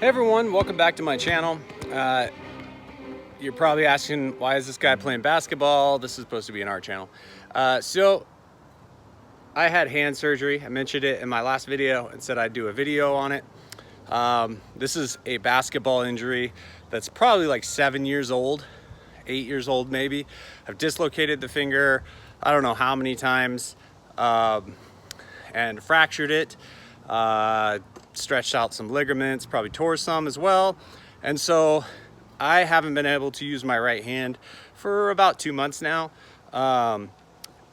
Hey everyone, welcome back to my channel. You're probably asking, why is this guy playing basketball? This is supposed to be an art channel. So I had hand surgery. I mentioned it in my last video and said I'd do a video on it. This is a basketball injury that's probably like 7 years old, 8 years old maybe. I've dislocated the finger, I don't know how many times, and fractured it. Stretched out some ligaments, probably tore some as well. And so I haven't been able to use my right hand for about 2 months now. And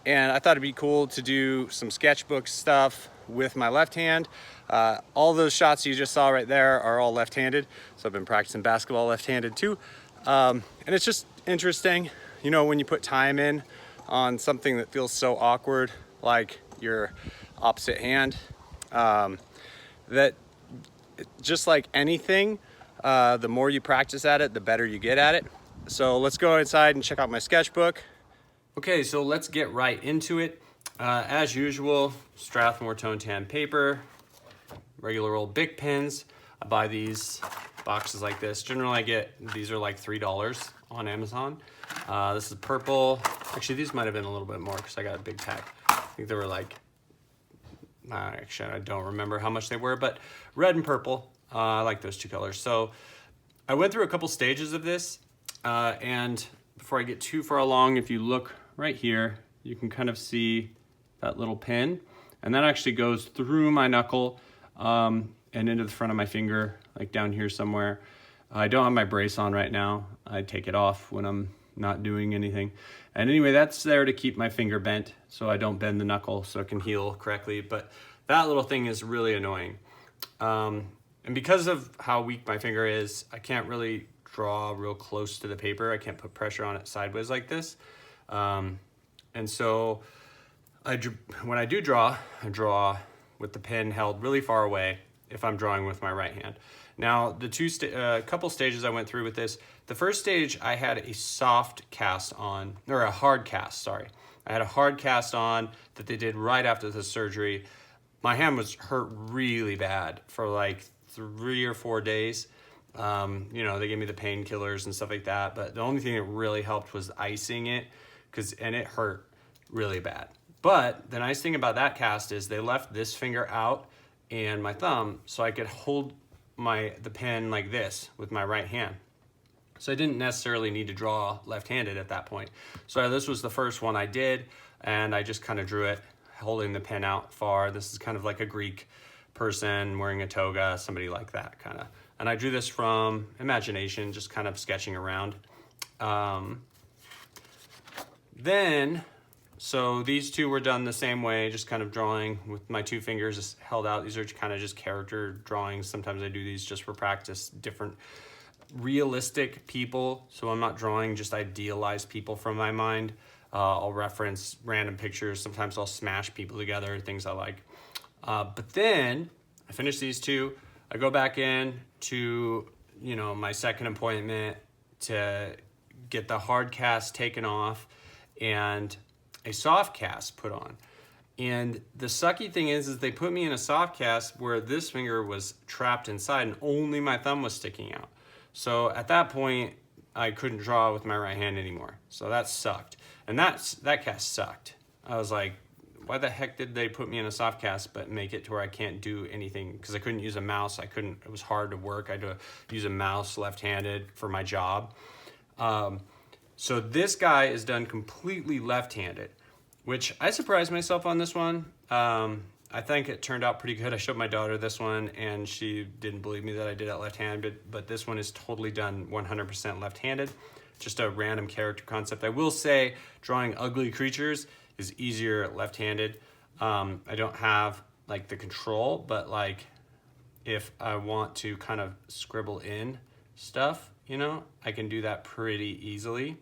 I thought it'd be cool to do some sketchbook stuff with my left hand. All those shots you just saw right there are all left-handed. So I've been practicing basketball left-handed too. And it's just interesting, you know, when you put time in on something that feels so awkward, like your opposite hand, that just like anything, the more you practice at it, the better you get at it. So let's go inside and check out my sketchbook. Okay, so let's get right into it. As usual, Strathmore tone tan paper, regular old Bic pens. I buy these boxes like this. Generally I get, these are like $3 on Amazon. This is purple. Actually, these might have been a little bit more because I got a big pack. I think they were like, actually, I don't remember how much they were, but red and purple. I like those two colors. So I went through a couple stages of this, and before I get too far along, if you look right here, you can kind of see that little pin, and that actually goes through my knuckle and into the front of my finger, like down here somewhere. I don't have my brace on right now. I take it off when I'm not doing anything. And anyway, that's there to keep my finger bent so I don't bend the knuckle so it can heal correctly. But that little thing is really annoying. And because of how weak my finger is, I can't really draw real close to the paper. I can't put pressure on it sideways like this. And so when I do draw, I draw with the pen held really far away if I'm drawing with my right hand. Now, the couple stages I went through with this, the first stage I had a soft cast on, or a hard cast, sorry. I had a hard cast on that they did right after the surgery. My hand was hurt really bad for like 3 or 4 days. You know, they gave me the painkillers and stuff like that, but the only thing that really helped was icing it, and it hurt really bad. But the nice thing about that cast is they left this finger out and my thumb so I could hold the pen like this with my right hand. So I didn't necessarily need to draw left-handed at that point. So this was the first one I did, and I just kind of drew it holding the pen out far. This is kind of like a Greek person wearing a toga, somebody like that kind of. And I drew this from imagination, just kind of sketching around. So these two were done the same way, just kind of drawing with my two fingers just held out. These are kind of just character drawings. Sometimes I do these just for practice, different realistic people. So I'm not drawing just idealized people from my mind. I'll reference random pictures. Sometimes I'll smash people together, things I like. But then I finish these two. I go back in to, you know, my second appointment to get the hard cast taken off and a soft cast put on. And the sucky thing is they put me in a soft cast where this finger was trapped inside and only my thumb was sticking out. So at that point, I couldn't draw with my right hand anymore. So that sucked. And that cast sucked. I was like, why the heck did they put me in a soft cast but make it to where I can't do anything? Because I couldn't use a mouse. It was hard to work. I had to use a mouse left-handed for my job. So this guy is done completely left-handed, which I surprised myself on this one. I think it turned out pretty good. I showed my daughter this one and she didn't believe me that I did it left-handed, but this one is totally done 100% left-handed. Just a random character concept. I will say drawing ugly creatures is easier left-handed. I don't have like the control, but like if I want to kind of scribble in stuff, you know, I can do that pretty easily.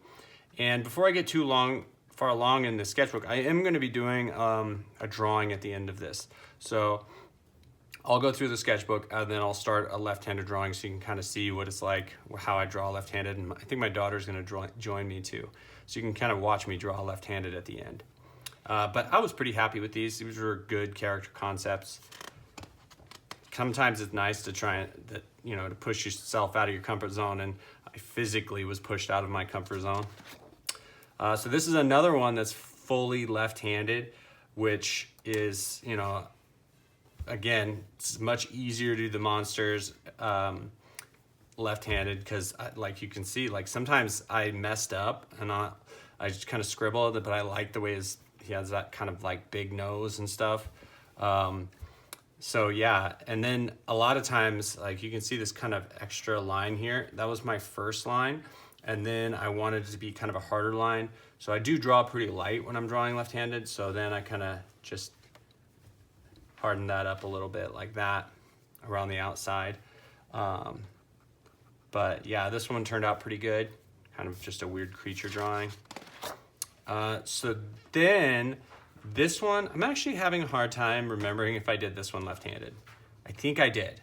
And before I get far along in the sketchbook, I am going to be doing a drawing at the end of this. So I'll go through the sketchbook and then I'll start a left-handed drawing so you can kind of see what it's like, how I draw left-handed. And I think my daughter's going to join me too. So you can kind of watch me draw left-handed at the end. But I was pretty happy with these. These were good character concepts. Sometimes it's nice to try that you know, to push yourself out of your comfort zone, and I physically was pushed out of my comfort zone. So this is another one that's fully left-handed, which is, you know, again, it's much easier to do the monsters left-handed, because like you can see, like sometimes I messed up and I just kind of scribbled it, but I like the way he has that kind of like big nose and stuff. So yeah, and then a lot of times, like you can see this kind of extra line here. That was my first line, and then I wanted it to be kind of a harder line. So I do draw pretty light when I'm drawing left-handed, so then I kind of just harden that up a little bit like that around the outside. But yeah, this one turned out pretty good. Kind of just a weird creature drawing. So then this one, I'm actually having a hard time remembering if I did this one left-handed. I think I did,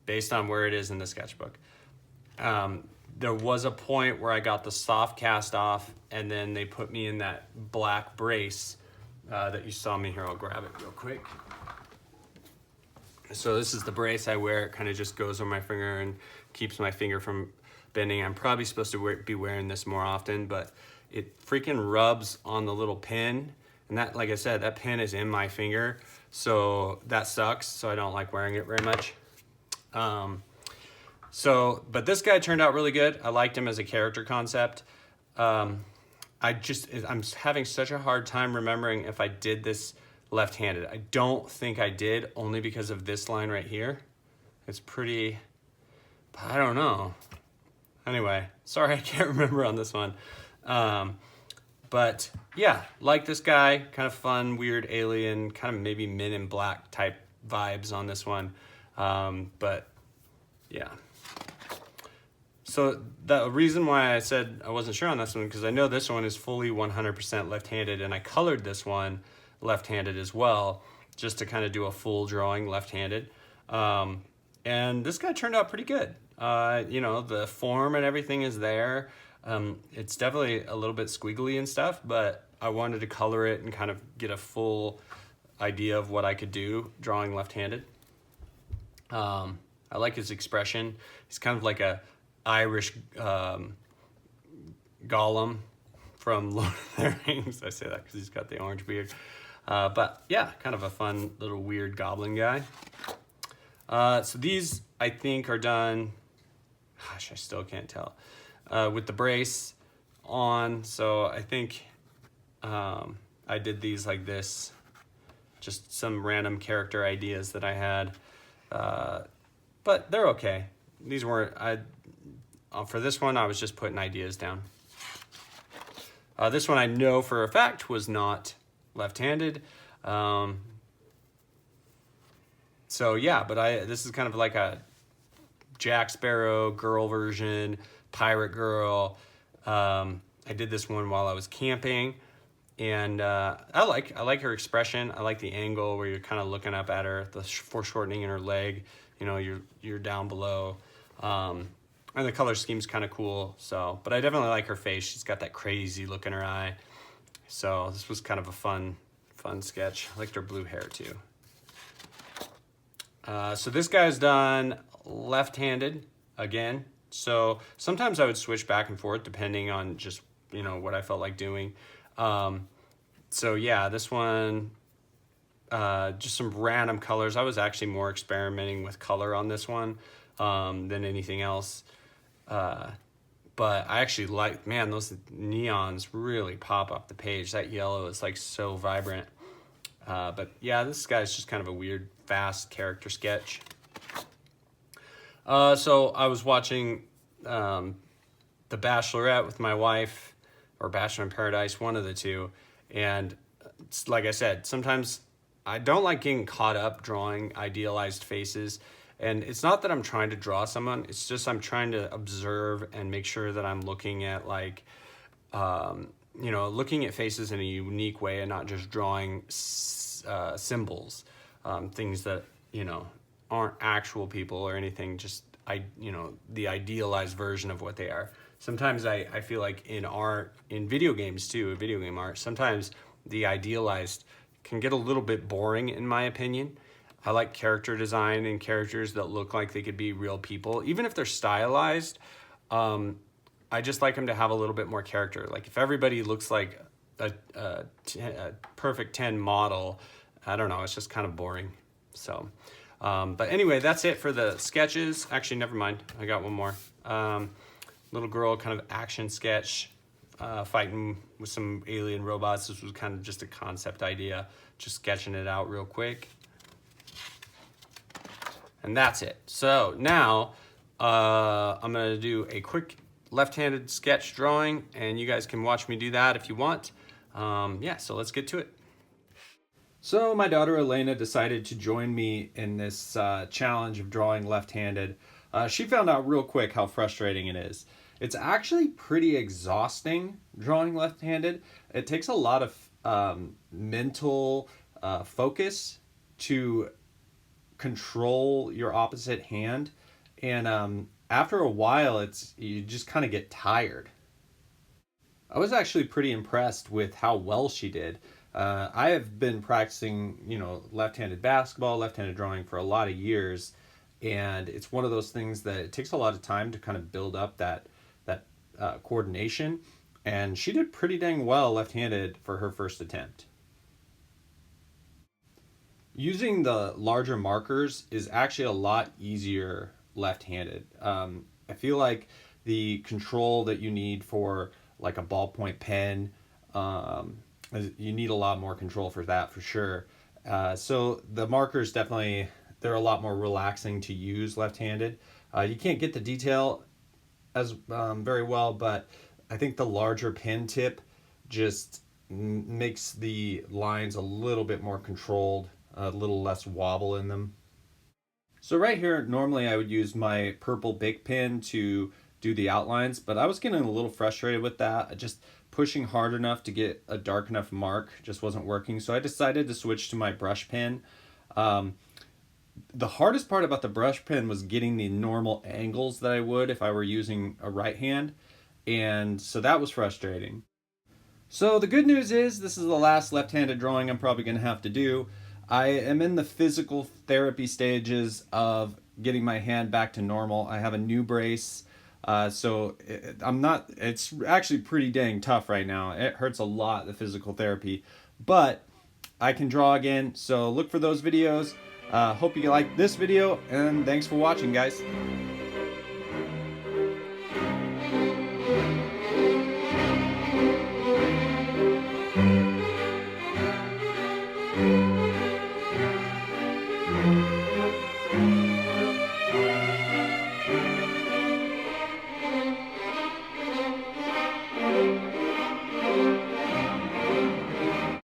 based on where it is in the sketchbook. There was a point where I got the soft cast off, and then they put me in that black brace that you saw me here. I'll grab it real quick. So this is the brace I wear. It kind of just goes over my finger and keeps my finger from bending. I'm probably supposed to be wearing this more often, but it freaking rubs on the little pin. And that, like I said, that pin is in my finger, so that sucks. So I don't like wearing it very much. But this guy turned out really good. I liked him as a character concept. I'm having such a hard time remembering if I did this left-handed. I don't think I did, only because of this line right here. It's pretty, I don't know. Anyway, sorry, I can't remember on this one. But yeah, like this guy, kind of fun, weird alien, kind of maybe Men in Black type vibes on this one. But yeah. So the reason why I said I wasn't sure on this one, because I know this one is fully 100% left-handed, and I colored this one left-handed as well, just to kind of do a full drawing left-handed. And this guy turned out pretty good. You know, the form and everything is there. It's definitely a little bit squiggly and stuff, but I wanted to color it and kind of get a full idea of what I could do drawing left-handed. I like his expression. He's kind of like a Irish Gollum from Lord of the Rings. I say that because he's got the orange beard. But yeah, kind of a fun little weird goblin guy. So these, I think, are done, gosh, I still can't tell, with the brace on. So I think I did these like this, just some random character ideas that I had. But they're okay. These weren't, for this one, I was just putting ideas down. This one I know for a fact was not left-handed. So yeah, but this is kind of like a Jack Sparrow girl version, pirate girl. I did this one while I was camping, and I like her expression. I like the angle where you're kind of looking up at her, the foreshortening in her leg. You know, you're down below, and the color scheme's kind of cool. So, but I definitely like her face. She's got that crazy look in her eye. So this was kind of a fun sketch. I liked her blue hair too. So this guy's done left-handed again. So sometimes I would switch back and forth depending on just, you know, what I felt like doing. So yeah, this one, just some random colors. I was actually more experimenting with color on this one than anything else. But I actually like, man, those neons really pop up the page. That yellow is like so vibrant. But yeah, this guy's just kind of a weird, fast character sketch. So I was watching The Bachelorette with my wife, or Bachelor in Paradise, one of the two. And like I said, sometimes I don't like getting caught up drawing idealized faces. And it's not that I'm trying to draw someone, it's just I'm trying to observe and make sure that I'm looking at like, you know, looking at faces in a unique way and not just drawing symbols, things that, you know, aren't actual people or anything, just, you know, the idealized version of what they are. Sometimes I feel like in art, in video games too, video game art, sometimes the idealized can get a little bit boring in my opinion. I like character design and characters that look like they could be real people, even if they're stylized. I just like them to have a little bit more character. Like if everybody looks like a perfect 10 model, I don't know, it's just kind of boring. So, but anyway, that's it for the sketches. Actually, never mind, I got one more. Little girl kind of action sketch, fighting with some alien robots. This was kind of just a concept idea, just sketching it out real quick. And that's it. So now I'm gonna do a quick left-handed sketch drawing, and you guys can watch me do that if you want. Yeah, so let's get to it. So my daughter Elena decided to join me in this challenge of drawing left-handed. She found out real quick how frustrating it is. It's actually pretty exhausting drawing left-handed. It takes a lot of mental focus to control your opposite hand, and after a while you just kind of get tired. I was actually pretty impressed with how well she did. I have been practicing, left-handed basketball, left-handed drawing for a lot of years, and it's one of those things that it takes a lot of time to kind of build up that coordination, and she did pretty dang well left-handed for her first attempt. Using the larger markers is actually a lot easier left-handed. I feel like the control that you need for like a ballpoint pen, you need a lot more control for that for sure. So the markers definitely, they're a lot more relaxing to use left-handed. You can't get the detail as very well, but I think the larger pen tip just makes the lines a little bit more controlled, a little less wobble in them. So right here, normally I would use my purple Bic pen to do the outlines, but I was getting a little frustrated with that. Just pushing hard enough to get a dark enough mark just wasn't working, so I decided to switch to my brush pen. The hardest part about the brush pen was getting the normal angles that I would if I were using a right hand, and so that was frustrating. So the good news is this is the last left-handed drawing I'm probably going to have to do. I am in the physical therapy stages of getting my hand back to normal. I have a new brace, so it's actually pretty dang tough right now. It hurts a lot, the physical therapy, but I can draw again, so look for those videos. Hope you like this video, and thanks for watching, guys.